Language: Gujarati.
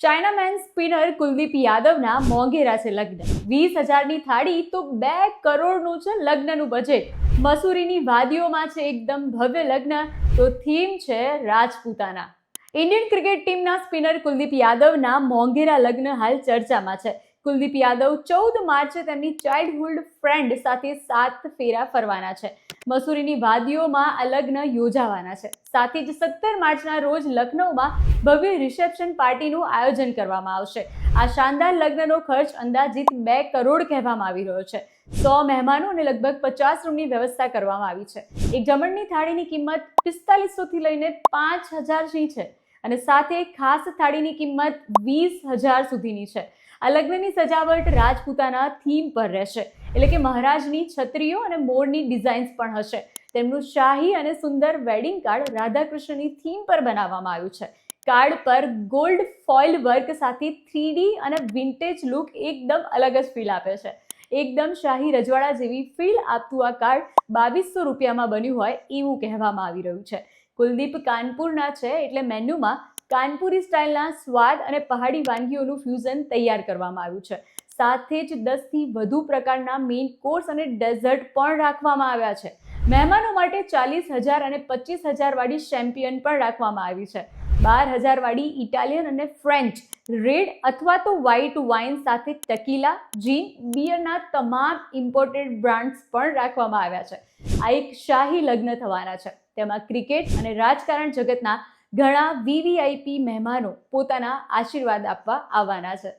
ચાઇનામેન સ્પિનર કુલદીપ યાદવના મોંઘેરા છે લગ્ન. 20,000ની થાળી તો 2 કરોડનું છે લગ્નનું બજેટ. મસૂરીની વાદીઓમાં છે એકદમ ભવ્ય લગ્ન, તો થીમ છે રાજપૂતાના. ઇન્ડિયન ક્રિકેટ ટીમના સ્પિનર કુલદીપ યાદવના મોંઘેરા લગ્ન હાલ ચર્ચામાં છે. કુલદીપ યાદવ 14 માર્ચે તેમની ચાઇલ્ડહુડ ફ્રેન્ડ સાથે 7 ફેરા ફરવાના છે. મસૂરીની વાદીઓમાં આ લગ્ન યોજાવાના છે. સાથે જ 17 માર્ચના રોજ લખનૌમાં ભવ્ય રિસેપ્શન પાર્ટીનું આયોજન કરવામાં આવશે. આ શાનદાર લગ્નનો ખર્ચ અંદાજિત 2 કરોડ કહેવામાં આવી રહ્યો છે. 100 મહેમાનો અને લગભગ 50 રૂમની વ્યવસ્થા કરવામાં આવી છે. એક જમણની થાળીની કિંમત 4500 થી લઈને 5000 સુધી છે અને સાથે ખાસ થાળીની કિંમત 20,000 સુધીની છે. આ લગ્નની સજાવટ રાજપૂતાના થીમ પર રહેશે, એટલે કે મહારાજની છત્રીઓ અને મોરની ડિઝાઇન્સ પણ હશે. તેમનું શાહી અને સુંદર વેડિંગ કાર્ડ રાધાકૃષ્ણની થીમ પર બનાવવામાં આવ્યું છે. કાર્ડ પર ગોલ્ડ ફોઇલ વર્ક સાથે 3D અને વિન્ટેજ લુક એકદમ અલગ જ ફીલ આપે છે. એકદમ શાહી રજવાડા જેવી ફીલ આપતું આ કાર્ડ 2200 રૂપિયામાં બન્યું હોય એવું કહેવામાં આવી રહ્યું છે. કુલદીપ કાનપુરના છે, એટલે મેન્યુમાં કાનપુરી સ્ટાઇલના સ્વાદ અને પહાડી વાનગીઓનું ફ્યુઝન તૈયાર કરવામાં આવ્યું છે. સાથે જ 10 થી વધુ પ્રકારના મેઇન કોર્સ અને ડેઝર્ટ પણ રાખવામાં આવ્યા છે. મહેમાનો માટે 40,000 અને 25,000 વાળી શેમ્પિયન પણ રાખવામાં આવી છે. 12,000 વાળી ઇટાલિયન અને ફ્રેન્ચ રેડ અથવા તો વ્હાઇટ વાઇન સાથે ટકીલા, જીન, બિયરના તમામ ઇમ્પોર્ટેડ બ્રાન્ડ્સ પણ રાખવામાં આવ્યા છે. આ એક શાહી લગ્ન થવાના છે. તેમાં ક્રિકેટ અને રાજકારણ જગતના ઘણા VVIP મહેમાનો પોતાના આશીર્વાદ આપવા આવવાના છે.